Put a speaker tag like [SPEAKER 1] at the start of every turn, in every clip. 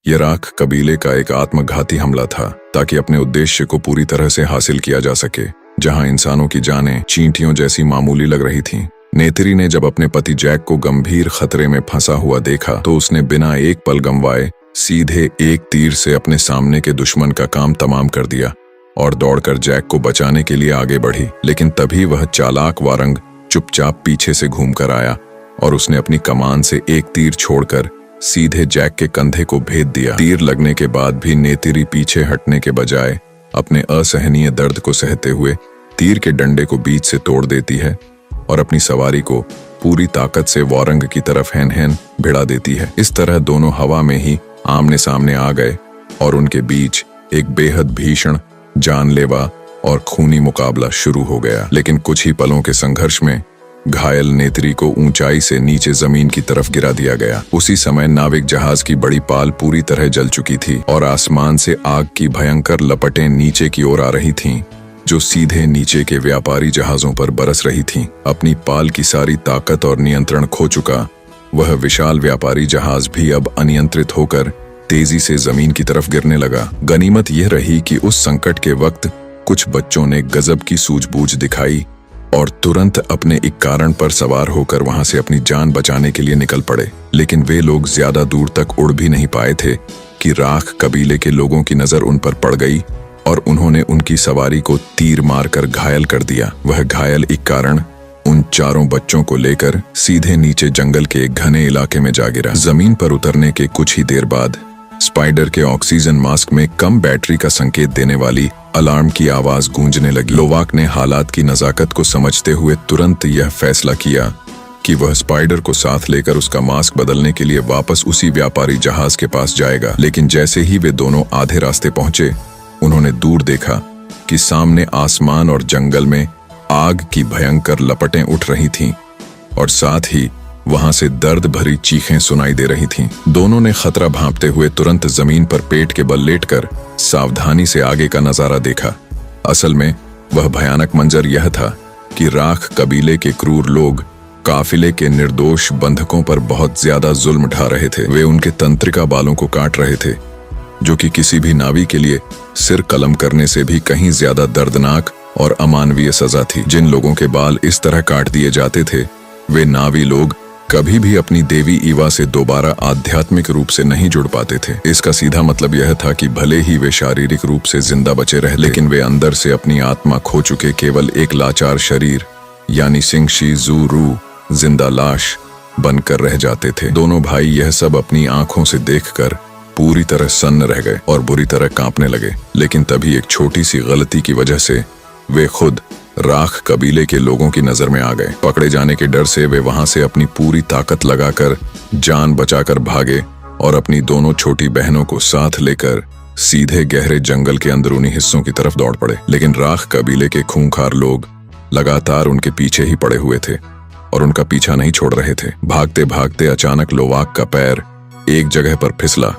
[SPEAKER 1] यह राख कबीले का एक आत्मघाती हमला था ताकि अपने उद्देश्य को पूरी तरह से हासिल किया जा सके। जहां इंसानों की जानें चींटियों जैसी मामूली लग रही थीं। नेत्री ने जब अपने पति जैक को गंभीर खतरे में फंसा हुआ देखा तो उसने बिना एक पल गंवाए सीधे एक तीर से अपने सामने के दुश्मन का काम तमाम कर दिया और दौड़कर जैक को बचाने के लिए आगे बढ़ी। लेकिन तभी वह चालाक वारंग चुपचाप पीछे से घूमकर आया और उसने अपनी कमान से एक तीर छोड़कर सीधे जैक के कंधे को भेद दिया। तीर लगने के बाद भी नेत्री पीछे हटने के बजाय अपने असहनीय दर्द को सहते हुए तीर के डंडे को बीच से तोड़ देती है और अपनी सवारी को पूरी ताकत से वारंग की तरफ हैन भिड़ा देती है। इस तरह दोनों हवा में ही आमने सामने आ गए और उनके बीच एक बेहद भीषण, जानलेवा और खूनी मुकाबला शुरू हो गया। लेकिन कुछ ही पलों के संघर्ष में घायल नेत्री को ऊंचाई से नीचे जमीन की तरफ गिरा दिया गया। उसी समय नाविक जहाज की बड़ी पाल पूरी तरह जल चुकी थी और आसमान से आग की भयंकर लपटें नीचे की ओर आ रही थीं, जो सीधे नीचे के व्यापारी जहाजों पर बरस रही थीं। अपनी पाल की सारी ताकत और नियंत्रण खो चुका वह विशाल व्यापारी जहाज भी अब अनियंत्रित होकर तेजी से जमीन की तरफ गिरने लगा। गनीमत यह रही कि उस संकट के वक्त कुछ बच्चों ने गजब की सूझबूझ दिखाई और तुरंत अपने एक कारण पर सवार होकर वहां से अपनी जान बचाने के लिए निकल पड़े। लेकिन वे लोग ज्यादा दूर तक उड़ भी नहीं पाए थे कि राख कबीले के लोगों की नजर उन पर पड़ गई और उन्होंने उनकी सवारी को तीर मारकर घायल कर दिया। वह घायल एक कारण उन चारों बच्चों को लेकर सीधे नीचे जंगल के एक घने इलाके में जा गिरा। जमीन पर उतरने के कुछ ही देर बाद स्पाइडर के ऑक्सीजन मास्क में कम बैटरी का संकेत देने वाली अलार्म की आवाज गूंजने लगी। लोवाक ने हालात की नजाकत को समझते हुए तुरंत यह फैसला किया कि वह स्पाइडर को साथ लेकर उसका मास्क बदलने के लिए वापस उसी व्यापारी जहाज के पास जाएगा। लेकिन जैसे ही वे दोनों आधे रास्ते पहुंचे, उन्होंने दूर देखा कि सामने आसमान और जंगल में आग की भयंकर लपटें उठ रही थीं और साथ ही वहां से दर्द भरी चीखें सुनाई दे रही थीं। दोनों ने खतरा भांपते हुए तुरंत जमीन पर पेट के बल लेटकर सावधानी से आगे का नजारा देखा। असल में वह भयानक मंजर यह था कि राख कबीले के क्रूर लोग काफिले के निर्दोष बंधकों पर बहुत ज्यादा जुल्म ढा रहे थे। वे उनके तंत्रिका बालों को काट रहे थे, जो कि किसी भी नावी के लिए सिर कलम करने से भी कहीं ज्यादा दर्दनाक और अमानवीय सजा थी। जिन लोगों के बाल इस तरह काट दिए जाते थे, वे नावी लोग कभी भी अपनी देवी ईवा से दोबारा आध्यात्मिक रूप से नहीं जुड़ पाते थे। इसका सीधा मतलब यह था कि भले ही वे शारीरिक रूप से जिंदा बचे रहे, लेकिन वे अंदर से अपनी आत्मा खो चुके केवल एक लाचार शरीर यानी सिंगशी जू रू जिंदा लाश बनकर रह जाते थे। दोनों भाई यह सब अपनी आंखों से देखकर पूरी तरह सन्न रह गए और बुरी तरह कांपने लगे। लेकिन तभी एक छोटी सी गलती की वजह से वे खुद राख कबीले के लोगों की नजर में आ गए। पकड़े जाने के डर से वे वहां से अपनी पूरी ताकत लगाकर जान बचाकर भागे और अपनी दोनों छोटी बहनों को साथ लेकर सीधे गहरे जंगल के अंदरूनी हिस्सों की तरफ दौड़ पड़े। लेकिन राख कबीले के खूंखार लोग लगातार उनके पीछे ही पड़े हुए थे और उनका पीछा नहीं छोड़ रहे थे। भागते भागते अचानक लोवाक का पैर एक जगह पर फिसला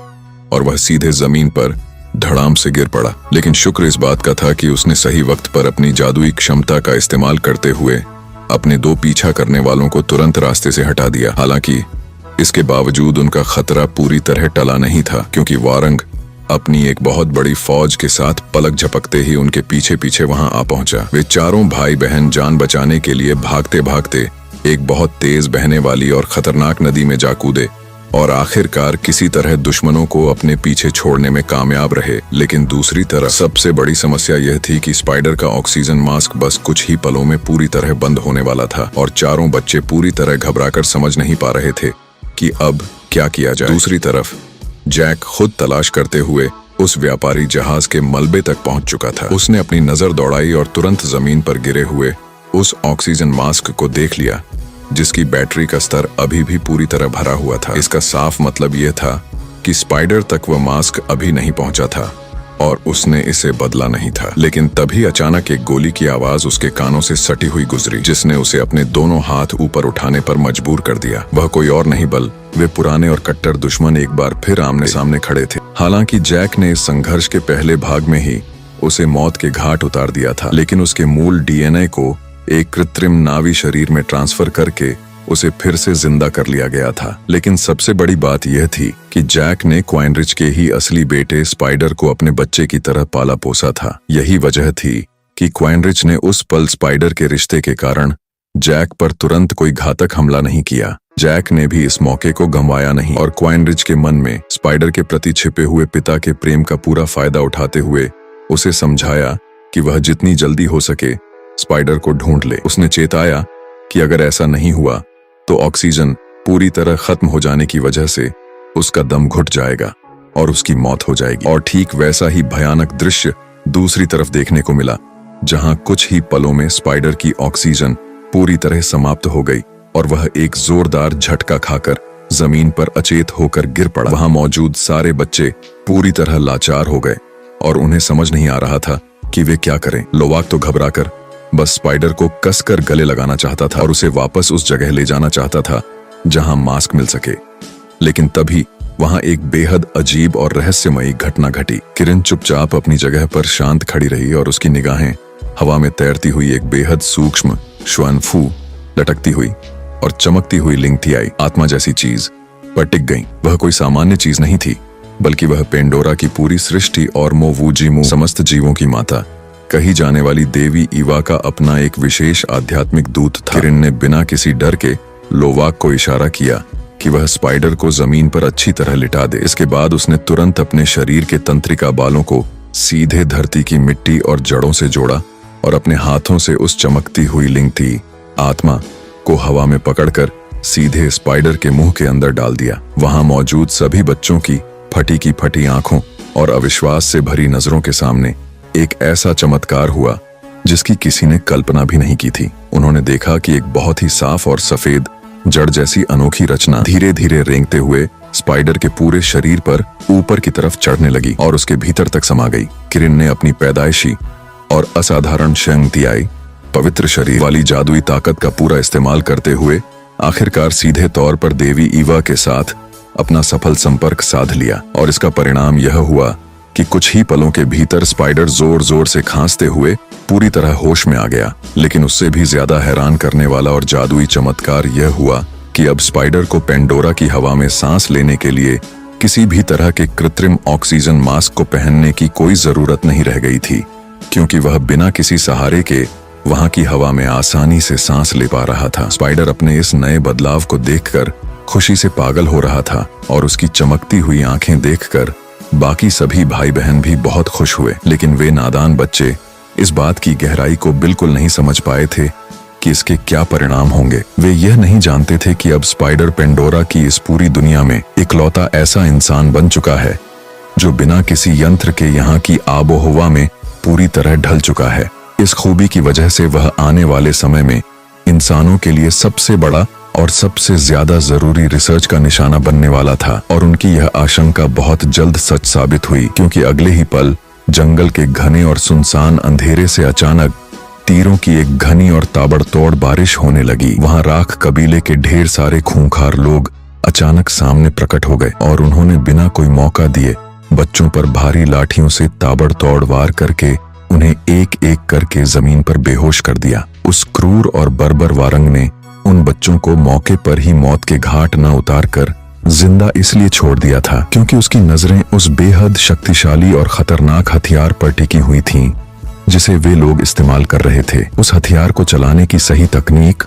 [SPEAKER 1] और वह सीधे जमीन पर धड़ाम से गिर पड़ा। लेकिन शुक्र इस बात का था कि उसने सही वक्त पर अपनी जादुई क्षमता का इस्तेमाल करते हुए अपने दो पीछा करने वालों को तुरंत रास्ते से हटा दिया। हालांकि इसके बावजूद उनका खतरा पूरी तरह टला नहीं था, क्योंकि वारंग अपनी एक बहुत बड़ी फौज के साथ पलक झपकते ही उनके पीछे पीछे वहां आ पहुंचा। वे चारों भाई बहन जान बचाने के लिए भागते भागते एक बहुत तेज बहने वाली और खतरनाक नदी में जा कूदे और आखिरकार किसी तरह दुश्मनों को अपने पीछे छोड़ने में कामयाब रहे। लेकिन दूसरी तरफ सबसे बड़ी समस्या यह थी कि स्पाइडर का ऑक्सीजन मास्क बस कुछ ही पलों में पूरी तरह बंद होने वाला था और चारों बच्चे पूरी तरह घबराकर समझ नहीं पा रहे थे कि अब क्या किया जाए। दूसरी तरफ जैक खुद तलाश करते हुए उस व्यापारी जहाज के मलबे तक पहुंच चुका था। उसने अपनी नजर दौड़ाई और तुरंत जमीन पर गिरे हुए उस ऑक्सीजन मास्क को देख लिया, जिसकी बैटरी का स्तर अभी भी पूरी तरह भरा हुआ था। इसका साफ मतलब यह था कि स्पाइडर तक वह मास्क अभी नहीं पहुंचा था और उसने इसे बदला नहीं था। लेकिन तभी अचानक एक गोली की आवाज उसके कानों से सटी हुई गुजरी, जिसने उसे अपने दोनों हाथ ऊपर उठाने पर मजबूर कर दिया। वह कोई और नहीं बल वे पुराने और कट्टर दुश्मन एक बार फिर आमने सामने खड़े थे। हालांकि जैक ने इस संघर्ष के पहले भाग में ही उसे मौत के घाट उतार दिया था, लेकिन उसके मूल डीएनए को एक कृत्रिम नावी शरीर में ट्रांसफर करके उसे फिर से जिंदा कर लिया गया था। लेकिन सबसे बड़ी बात यह थी कि जैक ने क्वाइनरिच के ही असली बेटे स्पाइडर को अपने बच्चे की तरह पाला पोसा था। यही वजह थी कि क्वाइनरिच ने उस पल स्पाइडर के रिश्ते के कारण जैक पर तुरंत कोई घातक हमला नहीं किया। जैक ने भी इस मौके को गंवाया नहीं और क्वाइनरिच के मन में स्पाइडर के प्रति छिपे हुए पिता के प्रेम का पूरा फायदा उठाते हुए उसे समझाया कि वह जितनी जल्दी हो सके स्पाइडर को ढूंढ ले। उसने चेताया कि अगर ऐसा नहीं हुआ तो ऑक्सीजन पूरी तरह खत्म हो जाने की वजह से उसका दम घुट जाएगा और उसकी मौत हो जाएगी। और ठीक वैसा ही भयानक दृश्य दूसरी तरफ देखने को मिला, जहां कुछ ही पलों में स्पाइडर की ऑक्सीजन पूरी तरह समाप्त हो गई और वह एक जोरदार झटका खाकर जमीन पर अचेत होकर गिर पड़ा। वहां मौजूद सारे बच्चे पूरी तरह लाचार हो गए और उन्हें समझ नहीं आ रहा था कि वे क्या करें। लोवाक तो घबराकर बस स्पाइडर को कसकर गले लगाना चाहता था और उसे वापस उस जगह ले जाना चाहता था जहां मास्क मिल सके। लेकिन तभी वहां एक बेहद अजीब और रहस्यमयी घटना घटी। किरण चुपचाप अपनी जगह पर शांत खड़ी रही और उसकी निगाहें हवा में तैरती हुई एक बेहद सूक्ष्म श्वानफू, लटकती हुई और चमकती हुई लिंगथी आई आत्मा जैसी चीज पर टिक गई। वह कोई सामान्य चीज नहीं थी, बल्कि वह पेंडोरा की पूरी सृष्टि और मोवूजिमू समस्त जीवों की माता कही जाने वाली देवी ईवा का अपना एक विशेष आध्यात्मिक दूत था। किरण ने बिना किसी डर के लोवाक को इशारा किया कि वह स्पाइडर को जमीन पर अच्छी तरह लिटा दे। इसके बाद उसने तुरंत अपने शरीर के तंत्रिका बालों को सीधे धरती की मिट्टी और जड़ों से जोड़ा और अपने हाथों से उस चमकती हुई लिंगथी आत्मा को हवा में पकड़कर सीधे स्पाइडर के मुंह के अंदर डाल दिया। वहां मौजूद सभी बच्चों की फटी आंखों और अविश्वास से भरी नजरों के सामने एक ऐसा चमत्कार हुआ जिसकी किसी ने कल्पना भी नहीं की थी। उन्होंने देखा कि एक बहुत ही साफ और सफेद जड़ जैसी अनोखी रचना धीरे धीरे रेंगते हुए स्पाइडर के पूरे शरीर पर ऊपर की तरफ चढ़ने लगी और उसके भीतर तक समा गई। किरण ने अपनी पैदाइशी और असाधारण शंगतियाई पवित्र शरीर वाली जादुई ताकत का पूरा इस्तेमाल करते हुए आखिरकार सीधे तौर पर देवी ईवा के साथ अपना सफल संपर्क साध लिया। और इसका परिणाम यह हुआ कि कुछ ही पलों के भीतर स्पाइडर जोर जोर से खांसते हुए पूरी तरह होश में आ गया। लेकिन उससे भी ज्यादा हैरान करने वाला और जादुई चमत्कार यह हुआ कि अब स्पाइडर को पेंडोरा की हवा में सांस लेने के लिए किसी भी तरह के कृत्रिम ऑक्सीजन मास्क को पहनने की कोई जरूरत नहीं रह गई थी, क्योंकि वह बिना किसी सहारे के वहां की हवा में आसानी से सांस ले पा रहा था। स्पाइडर अपने इस नए बदलाव को देखकर खुशी से पागल हो रहा था और उसकी चमकती हुई आंखें देखकर बाकी सभी भाई बहन भी बहुत खुश हुए। लेकिन वे नादान बच्चे इस बात की गहराई को बिल्कुल नहीं समझ पाए थे कि इसके क्या परिणाम होंगे। वे यह नहीं जानते थे कि अब स्पाइडर पेंडोरा की इस पूरी दुनिया में इकलौता ऐसा इंसान बन चुका है जो बिना किसी यंत्र के यहाँ की आबोहवा में पूरी तरह ढल चुका है। इस खूबी की वजह से वह आने वाले समय में इंसानों के लिए सबसे बड़ा और सबसे ज्यादा जरूरी रिसर्च का निशाना बनने वाला था। और उनकी यह आशंका बहुत जल्द सच साबित हुई, क्योंकि अगले ही पल जंगल के घने और सुनसान अंधेरे से अचानक तीरों की एक घनी और ताबड़तोड़ बारिश होने लगी। वहां राख कबीले के ढेर सारे खूंखार लोग अचानक सामने प्रकट हो गए और उन्होंने बिना कोई मौका दिए बच्चों पर भारी लाठियों से ताबड़तोड़ वार करके उन्हें एक एक करके जमीन पर बेहोश कर दिया। उस क्रूर और बर्बर वारंग ने उन बच्चों को मौके पर ही मौत के घाट न उतारकर जिंदा इसलिए छोड़ दिया था क्योंकि उसकी नजरें उस बेहद शक्तिशाली और खतरनाक हथियार पर टिकी हुई थीं जिसे वे लोग इस्तेमाल कर रहे थे। उस हथियार को चलाने की सही तकनीक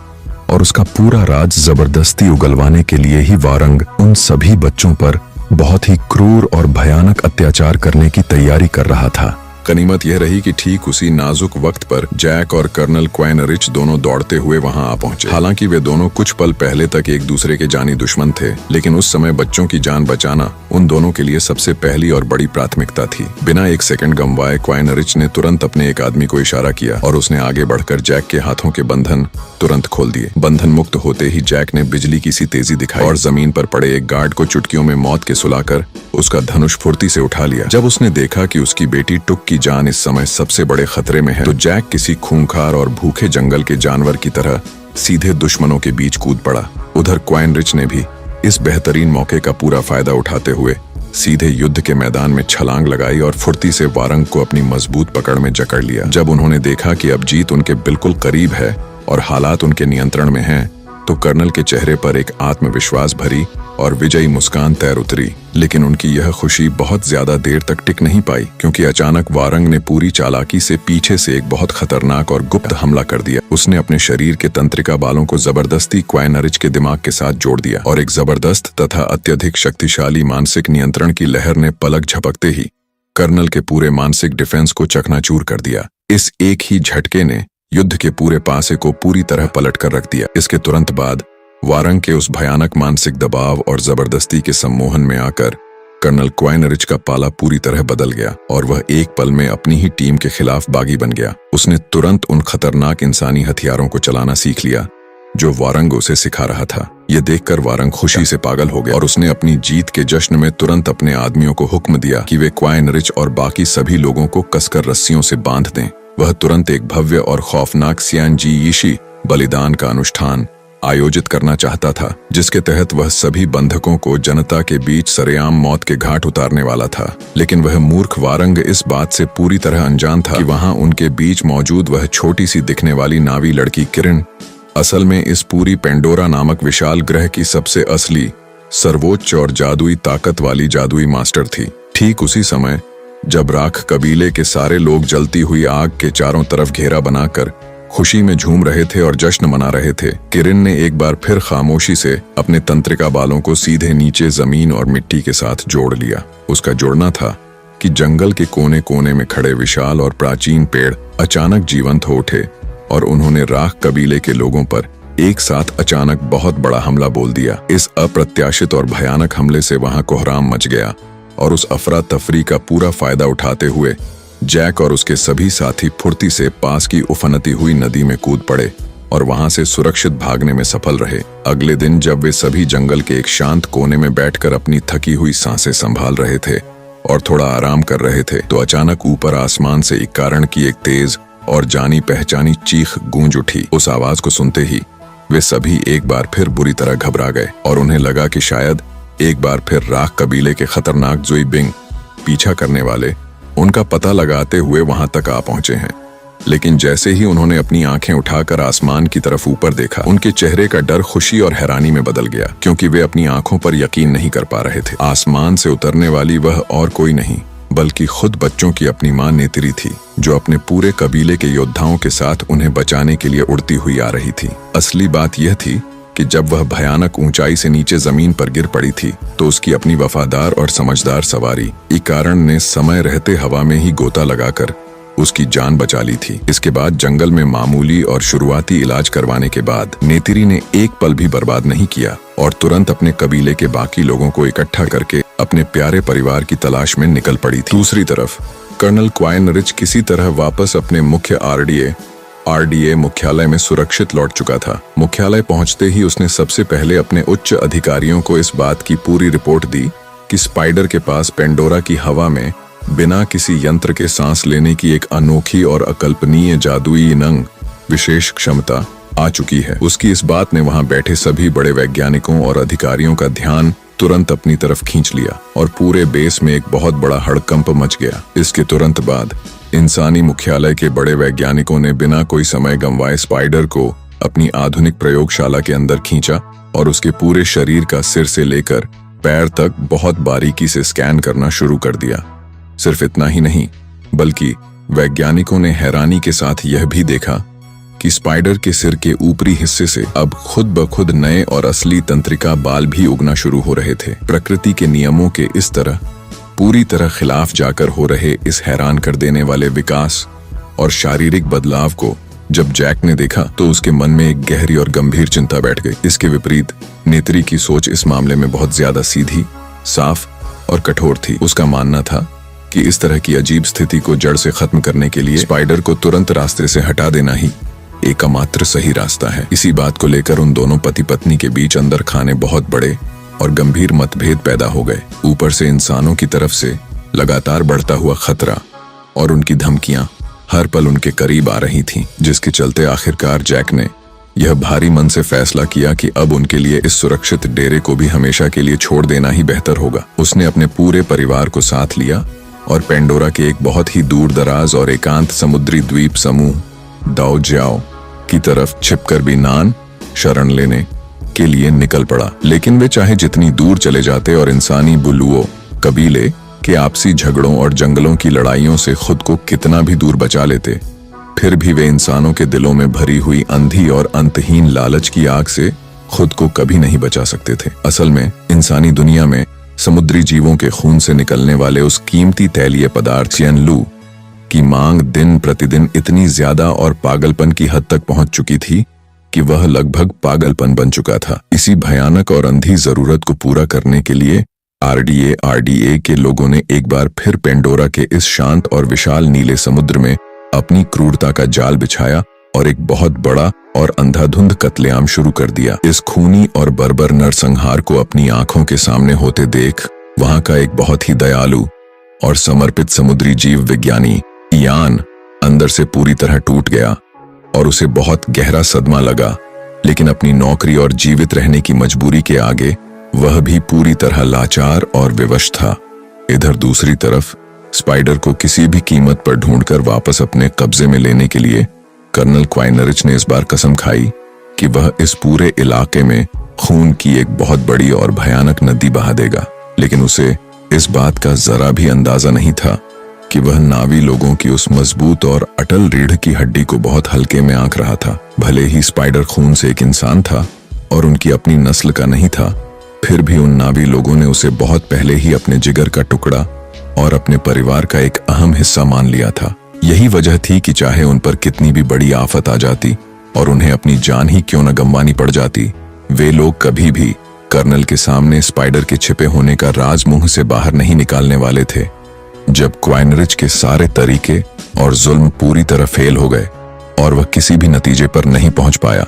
[SPEAKER 1] और उसका पूरा राज जबरदस्ती उगलवाने के लिए ही वारंग उन सभी बच्चों पर बहुत ही क्रूर और भयानक अत्याचार करने की तैयारी कर रहा था। गनीमत यह रही कि ठीक उसी नाजुक वक्त पर जैक और कर्नल क्वाइनरिच दोनों दौड़ते हुए वहां आ पहुंचे। हालांकि वे दोनों कुछ पल पहले तक एक दूसरे के जानी दुश्मन थे, लेकिन उस समय बच्चों की जान बचाना उन दोनों के लिए सबसे पहली और बड़ी प्राथमिकता थी। बिना एक सेकंड गंवाए क्वाइनरिच ने तुरंत अपने एक आदमी को इशारा किया और उसने आगे बढ़कर जैक के हाथों के बंधन तुरंत खोल दिए। बंधन मुक्त होते ही जैक ने बिजली की सी तेजी दिखाई और जमीन पर पड़े एक गार्ड को चुटकियों में मौत के सुलाकर उसका धनुष फुर्ती से उठा लिया। जब उसने देखा कि उसकी बेटी टुक की जान इस समय सबसे बड़े खतरे में है, तो जैक किसी खूंखार और भूखे जंगल के जानवर की तरह सीधे दुश्मनों के बीच कूद पड़ा। उधर क्वाइनरिच ने भी इस बेहतरीन मौके का पूरा फायदा उठाते हुए सीधे युद्ध के मैदान में छलांग लगाई और फुर्ती से वारंग को अपनी मजबूत पकड़ में जकड़ लिया। जब उन्होंने देखा कि अब जीत उनके बिल्कुल करीब है और हालात उनके नियंत्रण में हैं, तो कर्नल के चेहरे पर एक आत्मविश्वास भरी और विजयी मुस्कान तैर उतरी। लेकिन उनकी यह खुशी बहुत ज्यादा देर तक टिक नहीं पाई, क्योंकि अचानक वारंग ने पूरी चालाकी से पीछे से एक बहुत खतरनाक और गुप्त हमला कर दिया। उसने अपने शरीर के तंत्रिका बालों को जबरदस्ती क्वाइनरिच के दिमाग के साथ जोड़ दिया और एक जबरदस्त तथा अत्यधिक शक्तिशाली मानसिक नियंत्रण की लहर ने पलक झपकते ही कर्नल के पूरे मानसिक डिफेंस को चकनाचूर कर दिया। इस एक ही झटके ने युद्ध के पूरे पासे को पूरी तरह पलट कर रख दिया। इसके तुरंत बाद वारंग के उस भयानक मानसिक दबाव और जबरदस्ती के सम्मोहन में आकर कर्नल क्वाइनरिच का पाला पूरी तरह बदल गया और वह एक पल में अपनी ही टीम के खिलाफ बागी बन गया। उसने तुरंत उन खतरनाक इंसानी हथियारों को चलाना सीख लिया जो वारंग उसे सिखा रहा था। यह देखकर वारंग खुशी से पागल हो गया और उसने अपनी जीत के जश्न में तुरंत अपने आदमियों को हुक्म दिया कि वे क्वाइनरिच और बाकी सभी लोगों को कसकर रस्सियों से बांध दें। वह तुरंत एक भव्य और खौफनाक सियानजी यीशी बलिदान का अनुष्ठान आयोजित करना चाहता था, जिसके तहत वह सभी बंधकों को जनता के बीच सरेआम मौत के घाट उतारने वाला था। लेकिन वह मूर्ख वारंग इस बात से पूरी तरह अनजान था कि वहां उनके बीच मौजूद वह छोटी सी दिखने वाली नावी लड़की किरण असल में इस पूरी पेंडोरा नामक विशाल ग्रह की सबसे असली, सर्वोच्च और जादुई ताकत वाली जादुई मास्टर थी। ठीक उसी समय जब राख कबीले के सारे लोग जलती हुई आग के चारों तरफ घेरा बनाकर खुशी में झूम रहे थे और जश्न मना रहे थे, किरण ने एक बार फिर खामोशी से अपने तंत्रिका बालों को सीधे नीचे जमीन और मिट्टी के साथ जोड़ लिया। उसका जोड़ना था कि जंगल के कोने कोने में खड़े विशाल और प्राचीन पेड़ अचानक जीवंत हो उठे और उन्होंने राख कबीले के लोगों पर एक साथ अचानक बहुत बड़ा हमला बोल दिया। इस अप्रत्याशित और भयानक हमले से वहां कोहराम मच गया और उस अफरा तफरी का पूरा फायदा उठाते हुए जैक और उसके सभी साथी फुर्ती से पास की उफनती हुई नदी में कूद पड़े और वहां से सुरक्षित भागने में सफल रहे। अगले दिन जब वे सभी जंगल के एक शांत कोने में बैठकर अपनी थकी हुई सांसें संभाल रहे थे और थोड़ा आराम कर रहे थे, तो अचानक ऊपर आसमान से एक कारण की एक तेज और जानी पहचानी चीख गूंज उठी। उस आवाज को सुनते ही वे सभी एक बार फिर बुरी तरह घबरा गए और उन्हें लगा कि शायद एक बार फिर राख कबीले के खतरनाक जुई बिंग पीछा करने वाले उनका पता लगाते हुए वहां तक आ पहुंचे हैं। लेकिन जैसे ही उन्होंने अपनी आंखें उठाकर आसमान की तरफ ऊपर देखा, उनके चेहरे का डर खुशी और हैरानी में बदल गया, क्योंकि वे अपनी आंखों पर यकीन नहीं कर पा रहे थे। आसमान से उतरने वाली वह और कोई नहीं बल्कि खुद बच्चों की अपनी मां नेत्री थी, जो अपने पूरे कबीले के योद्धाओं के साथ उन्हें बचाने के लिए उड़ती हुई आ रही थी। असली बात यह थी कि जब वह भयानक ऊंचाई से नीचे जमीन पर गिर पड़ी थी, तो उसकी अपनी वफादार और समझदार सवारी इकारण ने समय रहते हवा में ही गोता लगाकर उसकी जान बचा ली थी। इसके बाद जंगल में मामूली और शुरुआती इलाज करवाने के बाद नेत्री ने एक पल भी बर्बाद नहीं किया और तुरंत अपने कबीले के बाकी लोगों को इकट्ठा करके अपने प्यारे परिवार की तलाश में निकल पड़ी थी। दूसरी तरफ कर्नल क्वाइनरिच किसी तरह वापस अपने मुख्य आरडीए मुख्यालय में सुरक्षित लौट चुका था। मुख्यालय पहुंचते ही उसने सबसे पहले अपने उच्च अधिकारियों को इस बात की पूरी रिपोर्ट दी कि स्पाइडर के पास पेंडोरा की हवा में बिना किसी यंत्र के सांस लेने की एक अनोखी और अकल्पनीय जादुई नंग विशेष क्षमता आ चुकी है। उसकी इस बात ने वहां बैठे सभी बड़े वैज्ञानिकों और अधिकारियों का ध्यान तुरंत अपनी तरफ खींच लिया और पूरे बेस में एक बहुत बड़ा हड़कंप मच गया। इसके तुरंत बाद इंसानी मुख्यालय के बड़े वैज्ञानिकों ने बिना कोई समय गंवाए स्पाइडर को अपनी आधुनिक प्रयोगशाला के अंदर खींचा और उसके पूरे शरीर का सिर से लेकर पैर तक बहुत बारीकी से स्कैन करना शुरू कर दिया। सिर्फ इतना ही नहीं, बल्कि वैज्ञानिकों ने हैरानी के साथ यह भी देखा कि स्पाइडर के सिर के ऊपरी हिस्से से अब खुद ब खुद नए और असली तंत्रिका बाल भी उगना शुरू हो रहे थे। प्रकृति के नियमों के इस तरह पूरी तरह खिलाफ जाकर हो रहे इस हैरान कर देने वाले विकास और शारीरिक बदलाव को जब जैक ने देखा, तो उसके मन में एक गहरी और गंभीर चिंता बैठ गई। इसके विपरीत नेत्री की सोच इस मामले में बहुत ज्यादा सीधी, साफ और कठोर थी। उसका मानना था कि इस तरह की अजीब स्थिति को जड़ से खत्म करने के लिए स्पाइडर को तुरंत रास्ते से हटा देना ही एकमात्र सही रास्ता है। इसी बात को लेकर उन दोनों पति पत्नी के बीच अंदर खाने बहुत बड़े और गंभीर मतभेद पैदा हो गए। ऊपर से इंसानों की तरफ से लगातार बढ़ता हुआ खतरा और उनकी धमकियां हर पल उनके करीब आ रही थीं, जिसके चलते आखिरकार जैक ने यह भारी मन से फैसला किया कि अब उनके लिए इस सुरक्षित डेरे को भी हमेशा के लिए छोड़ देना ही बेहतर होगा। उसने अपने पूरे परिवार को साथ लिया और पेंडोरा के एक बहुत ही दूर दराज और एकांत समुद्री द्वीप समूह दाओ ज्याओ की तरफ छिपकर भी नान शरण लेने के लिए निकल पड़ा। लेकिन वे चाहे जितनी दूर चले जाते और इंसानी बुलुओं, कबीले के आपसी झगड़ों और जंगलों की लड़ाइयों से खुद को कितना भी दूर बचा लेते, फिर भी वे इंसानों के दिलों में भरी हुई अंधी और अंतहीन लालच की आग से खुद को कभी नहीं बचा सकते थे। असल में इंसानी दुनिया में समुद्री जीवों के खून से निकलने वाले उस कीमती तैलीय पदार्थ चियनलू की मांग दिन प्रतिदिन इतनी ज्यादा और पागलपन की हद तक पहुंच चुकी थी कि वह लगभग पागलपन बन चुका था। इसी भयानक और अंधी जरूरत को पूरा करने के लिए आरडीए के लोगों ने एक बार फिर पेंडोरा के इस शांत और विशाल नीले समुद्र में अपनी क्रूरता का जाल बिछाया और एक बहुत बड़ा और अंधाधुंध कत्लेआम शुरू कर दिया। इस खूनी और बर्बर नरसंहार को अपनी आंखों के सामने होते देख वहां का एक बहुत ही दयालु और समर्पित समुद्री जीव विज्ञानी इयान अंदर से पूरी तरह टूट गया और उसे बहुत गहरा सदमा लगा। लेकिन अपनी नौकरी और जीवित रहने की मजबूरी के आगे वह भी पूरी तरह लाचार और विवश था। इधर दूसरी तरफ स्पाइडर को किसी भी कीमत पर ढूंढकर वापस अपने कब्जे में लेने के लिए कर्नल क्वाइनरिच ने इस बार कसम खाई कि वह इस पूरे इलाके में खून की एक बहुत बड़ी और भयानक नदी बहा देगा। लेकिन उसे इस बात का जरा भी अंदाजा नहीं था कि वह नावी लोगों की उस मजबूत और अटल रीढ़ की हड्डी को बहुत हल्के में आंक रहा था। भले ही स्पाइडर खून से एक इंसान था और उनकी अपनी नस्ल का नहीं था, फिर भी उन नावी लोगों ने उसे बहुत पहले ही अपने जिगर का टुकड़ा और अपने परिवार का एक अहम हिस्सा मान लिया था। यही वजह थी कि चाहे उन पर कितनी भी बड़ी आफत आ जाती और उन्हें अपनी जान ही क्यों न गंवानी पड़ जाती, वे लोग कभी भी कर्नल के सामने स्पाइडर के छिपे होने का राज मुंह से बाहर नहीं निकालने वाले थे। जब क्वाइनरिच के सारे तरीके और जुल्म पूरी तरह फेल हो गए और वह किसी भी नतीजे पर नहीं पहुंच पाया,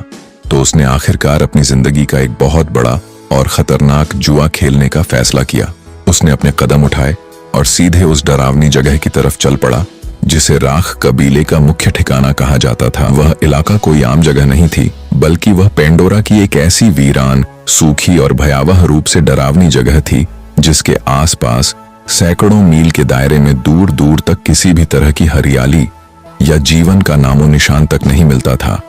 [SPEAKER 1] तो उसने आखिरकार अपनी जिंदगी का एक बहुत बड़ा और खतरनाक जुआ खेलने का फैसला किया। उसने अपने कदम उठाए और सीधे उस डरावनी जगह की तरफ चल पड़ा जिसे राख कबीले का मुख्य ठिकाना कहा जाता था। वह इलाका कोई आम जगह नहीं थी, बल्कि वह पेंडोरा की एक ऐसी वीरान, सूखी और भयावह रूप से डरावनी जगह थी जिसके आसपास सैकड़ों मील के दायरे में दूर दूर तक किसी भी तरह की हरियाली या जीवन का नामो निशान तक नहीं मिलता था।